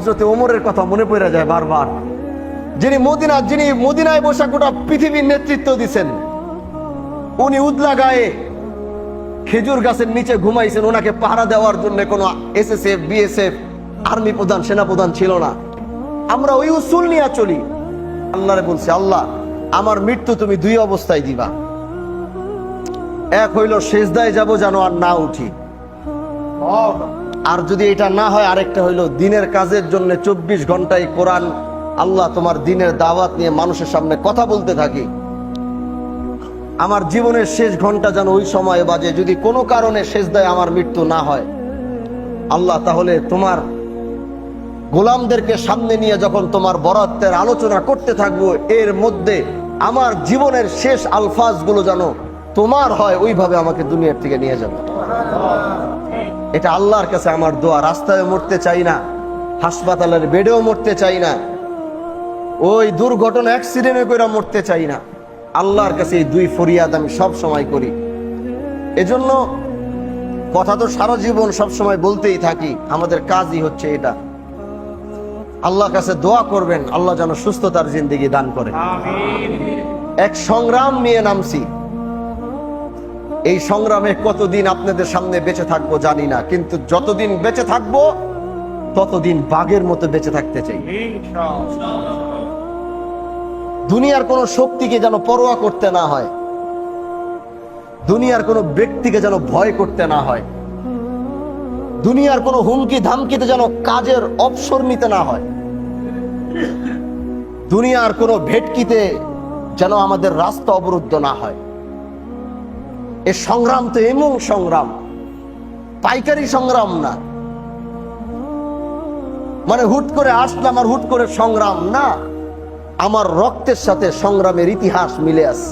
হযরতে ওমরের কথা মনে পড়ে যায় বারবার, যিনি মদিনায় বসে গোটা পৃথিবীর নেতৃত্ব দিছেন। উনি উদলা গায়ে খেজুর গাছের নিচে ঘুমাইছেন, ওনাকে পাহারা দেওয়ার জন্য কোনো এসএসএফ, বিএসএফ, আর্মি প্রধান, সেনা প্রধান ছিল না। আমরা ওই উসুল নিয়ে চলি। আল্লাহরে বলছে, আল্লাহ আমার মৃত্যু তুমি দুই অবস্থায় দিবা। এক হইল সেজদায় যাব যেন আর না উঠি, আর যদি এটা না হয় আরেকটা হইল দিনের কাজের জন্য 24 ঘন্টায় কোরআন, আল্লাহ তোমার দিনের দাওয়াত নিয়ে মানুষের সামনে কথা বলতে থাকি। আমার জীবনের শেষ ঘন্টা যেন ওই সময়ে বাজে। যদি কোনো কারণে সেজদায় আমার মৃত্যু না হয়, আল্লাহ তাহলে তোমার গোলামদেরকে সামনে নিয়ে যখন তোমার বরাতের আলোচনা করতে থাকবো, এর মধ্যে আমার জীবনের শেষ আলফাজগুলো যেন তোমার হয়, ওইভাবে আমাকে দুনিয়ার থেকে নিয়ে যাবে। এটা আল্লাহর কাছে আমার দোয়া। রাস্তায় মরতে চাই না, হাসপাতালের বেডেও মরতে চাই না, ওই দুর্ঘটনা অ্যাক্সিডেন্টে করে মরতে চাই না। আল্লাহর কাছে এই দুই ফরিয়াদ আমি সব সময় করি। এজন্য কথা তো সারা জীবন সব সময় বলতেই থাকি, আমাদের কাজই হচ্ছে এটা। আল্লাহর কাছে দোয়া করবেন, আল্লাহ যেন সুস্থতার জিন্দেগি দান করে। এক সংগ্রাম নিয়ে নামছি। এই সংগ্রামে কতদিন আপনাদের সামনে বেঁচে থাকবো জানি না, কিন্তু যতদিন বেঁচে থাকবো ততদিন বাঘের মতো বেঁচে থাকতে চাই। দুনিয়ার কোন শক্তিকে যেন পরোয়া করতে না হয়, দুনিয়ার কোন ব্যক্তিকে যেন ভয় করতে না হয়, দুনিয়ার কোন হুমকি ধামকিতে যেন কাজের অবসর নিতে না হয়, দুনিয়ার কোন ভেটকিতে যেন আমাদের রাস্তা অবরুদ্ধ না হয়। এ সংগ্রাম তো এমন সংগ্রাম, পাইকারি সংগ্রাম না, মানে হুট করে আসলাম আর হুট করে সংগ্রাম না। আমার রক্তের সাথে সংগ্রামের ইতিহাস মিলে আছে,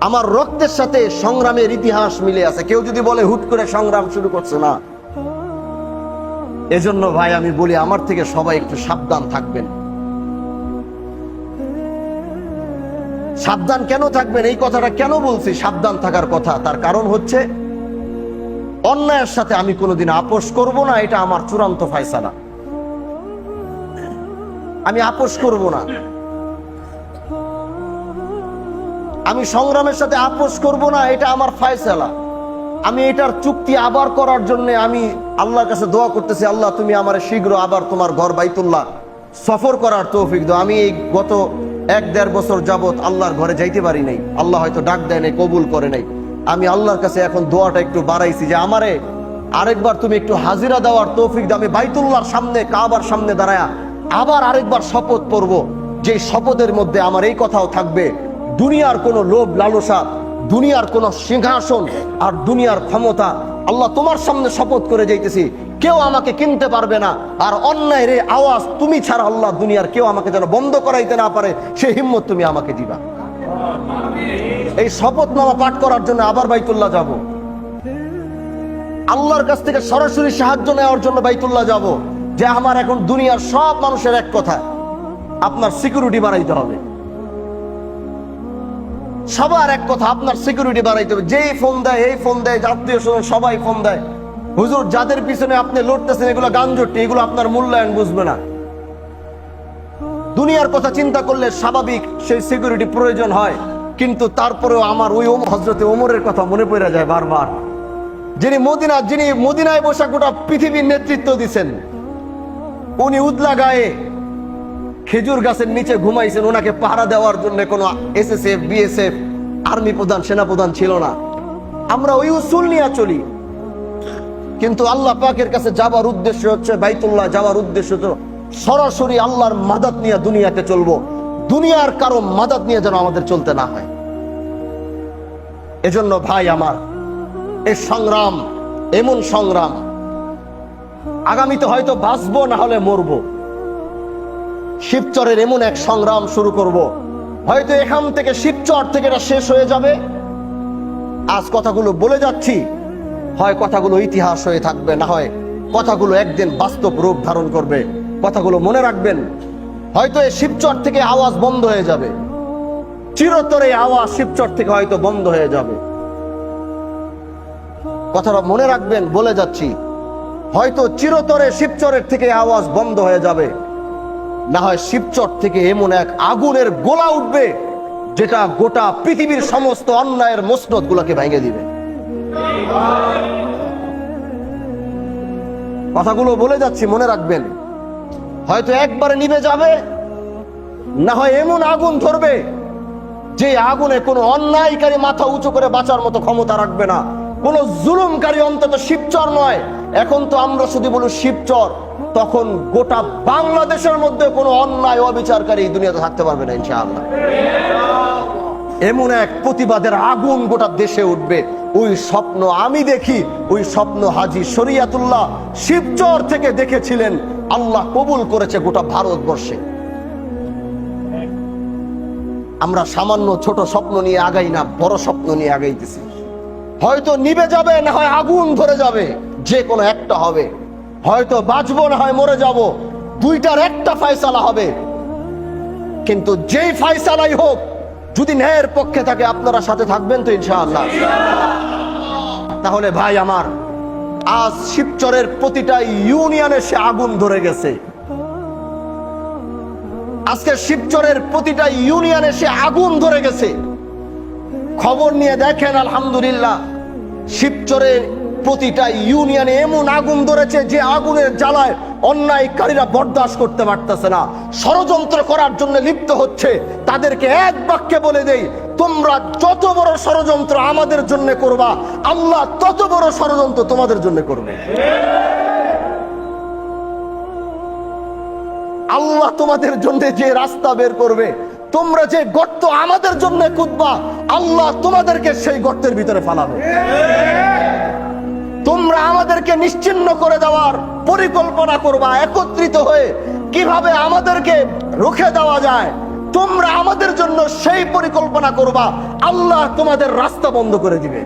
আমার রক্তের সাথে সংগ্রামের ইতিহাস মিলে আছে। কেউ যদি বলে হুট করে সংগ্রাম শুরু করছে, না। এজন্য ভাই আমি বলি, আমার থেকে সবাই একটু সাবধান থাকবেন। সাবধান কেন থাকবেন, এই কথাটা কেন বলছি সাবধান থাকার কথা? তার কারণ হচ্ছে, অন্যায়ের সাথে আমি কোনোদিন আপোষ করব না, এটা আমার চূড়ান্ত ফায়সালা। আমি আপোষ করব না, আমি সংগ্রামের সাথে আপোষ করব না, এটা আমার ফায়সালা। আমি এটার চুক্তি আবার করার জন্য আমি আল্লাহর কাছে দোয়া করতেছি, আল্লাহ তুমি আমার শীঘ্র আবার তোমার ঘর বাইতুল্লাহ সফর করার তৌফিক দাও। আমি এই গত 1-1.5 বছর যাবত আল্লাহর ঘরে যাইতে পারি নাই, আল্লাহ হয়তো ডাক দেয় নাই, কবুল করে নাই। আমি আল্লাহর কাছে এখন দোয়াটা একটু বাড়াইছি যে আমারে আরেকবার তুমি একটু হাজিরা দেওয়ার তৌফিক দাও। আমি বাইতুল্লাহর সামনে, কাবার সামনে দাঁড়ায়া আবার আরেকবার শপথ করব, যে শপথের মধ্যে আমার এই কথাও থাকবে, দুনিয়ার কোনো লোভ লালসা, দুনিয়ার কোনো সিংহাসন আর দুনিয়ার ক্ষমতা, আল্লাহ তোমার সামনে শপথ করে যাইতেছি, কেউ আমাকে কিনতে পারবে না। আর অন্যায় রে আওয়াজ তুমি ছাড়া আল্লাহ দুনিয়ার কেউ আমাকে যেন বন্ধ করাইতে না পারে, সেই হিম্মত তুমি আমাকে দিবা। এই শপথনামা পাঠ করার জন্য আবার বাইতুল্লাহ যাব, আল্লাহর কাছ থেকে সরাসরি সাহায্য নেওয়ার জন্য বাইতুল্লাহ যাব, যে আমার এখন দুনিয়ার সব মানুষের এক কথা, আপনার সিকিউরিটি বাড়াইতে হবে। সবার এক কথা, আপনার সিকিউরিটি বাড়াইতে হবে। যেই ফোন দেয়, এই ফোন দেয়, আত্মীয় স্বজন সবাই ফোন দেয়, হুজুর যাদের পিছনে আপনি লড়তেছেন এগুলো গাঞ্জটি, এগুলো আপনার মূল্যায়ন বুঝবে না। দুনিয়ার কথা চিন্তা করলে স্বাভাবিক সেই সিকিউরিটি প্রয়োজন হয়, কিন্তু তারপরেও আমার ওই হযরতে ওমরের কথা মনে পড়ে যায় বারবার, যিনি মদিনায় বসে গোটা পৃথিবীর নেতৃত্ব দিছেন। উনি উদলা গায়ে খেজুর গাছের নিচে ঘুমাইছেন, ওনাকে পাহারা দেওয়ার জন্য কোনো এসএসএফ, বিএসএফ, আর্মি প্রধান, সেনা প্রধান ছিল না। আমরা ওই উসুল নিয়ে চলি, কিন্তু আল্লাহ পাকের কাছে যাবার উদ্দেশ্য হচ্ছে, বাইতুল্লাহ যাওয়ার উদ্দেশ্য তো সরাসরি আল্লাহর মাদাত নিয়ে দুনিয়াতে চলবো। দুনিয়ার কারো মাদাত নিয়ে যেন আমাদের চলতে না হয়। এজন্য ভাই আমার, এই সংগ্রাম এমন সংগ্রাম, আগামীতে হয়তো বাঁচবো না হলে মরবো। শিবচরের এমন এক সংগ্রাম শুরু করব, হয়তো এখান থেকে শিবচর থেকে এটা শেষ হয়ে যাবে। আজ কথাগুলো বলে যাচ্ছি, হয় কথাগুলো ইতিহাস হয়ে থাকবে, না হয় কথাগুলো একদিন বাস্তব রূপ ধারণ করবে। কথাগুলো মনে রাখবেন, হয়তো এই শিবচর থেকে আওয়াজ বন্ধ হয়ে যাবে, চিরতরে আওয়াজ শিবচর থেকে হয়তো বন্ধ হয়ে যাবে। কথাটা মনে রাখবেন, বলে যাচ্ছি। হয়তো চিরতরে শিবচরের থেকে আওয়াজ বন্ধ হয়ে যাবে, না হয় শিবচর থেকে এমন এক আগুনের গোলা উঠবে যেটা গোটা পৃথিবীর সমস্ত অন্যায়ের মসনদ গুলাকে ভেঙে দিবে। কথাগুলো বলে যাচ্ছি, মনে রাখবেন। হয়তো একবারে নিভে যাবে, না হয় এমন আগুন ধরবে যে আগুনে কোনো অন্যায়কারী মাথা উঁচু করে বাঁচার মতো ক্ষমতা রাখবে না, কোন জুলুমকারী অন্তত শিবচর নয়। এখন তো আমরা শুধু বলি শিবচর, তখন গোটা বাংলাদেশের মধ্যে কোনো অন্যায় অবিচারকারী দুনিয়াতে থাকতে পারবে না ইনশাআল্লাহ। এমন এক প্রতিবাদের আগুন গোটা দেশে উঠবে। ওই স্বপ্ন আমি দেখি, ওই স্বপ্ন হাজী শরিয়াতুল্লাহ শিবচর থেকে দেখেছিলেন, আল্লাহ কবুল করেছে গোটা ভারতবর্ষে। আমরা সামান্য ছোট স্বপ্ন নিয়ে আগাই না, বড় স্বপ্ন নিয়ে আগাইতেছি। হয়তো নিভে যাবে, না হয় আগুন ধরে যাবে, যে কোনো একটা হবে। হয়তো বাঁচবো, না হয় মরে যাব, দুইটার একটা ফয়সালা হবে। কিন্তু যেই ফয়সালাই হোক, যদি ন্যায়ের পক্ষে থাকে, আপনারা সাথে থাকবেন তো ইনশাআল্লাহ। তাহলে ভাই আমার, আজ শিবচরের প্রতিটা ইউনিয়নে সে আগুন ধরে গেছে। আজকে শিবচরের প্রতিটা ইউনিয়নে সে আগুন ধরে গেছে। খবর নিয়ে দেখেন, আলহামদুলিল্লাহ, শিবচরের প্রতিটা ইউনিয়নে এমন আগুন ধরেছে যে আগুনের জ্বালায় অন্যায়কারীরা বরদাস্ত করতে পারতেছে না, ষড়যন্ত্র করার জন্য লিপ্ত হচ্ছে। তাদেরকে এক বাক্যে বলে দেই, তোমরা যত বড় ষড়যন্ত্র আমাদের জন্য করবা, আল্লাহ তত বড় ষড়যন্ত্র তোমাদের জন্য করবে। আল্লাহ তোমাদের জন্য যে রাস্তা বের করবে, তোমরা যে গর্ত আমাদের জন্য খুঁজবা, আল্লাহ তোমাদেরকে সেই গর্তের ভিতরে ফালাবে। তোমরা আমাদেরকে নিশ্চিহ্ন করে দেওয়ার পরিকল্পনা করবা, একত্রিত হয়ে কিভাবে আমাদেরকে রুখে দেওয়া যায়, তোমরা আমাদের জন্য সেই পরিকল্পনা করবা, আল্লাহ তোমাদের রাস্তা বন্ধ করে দিবে।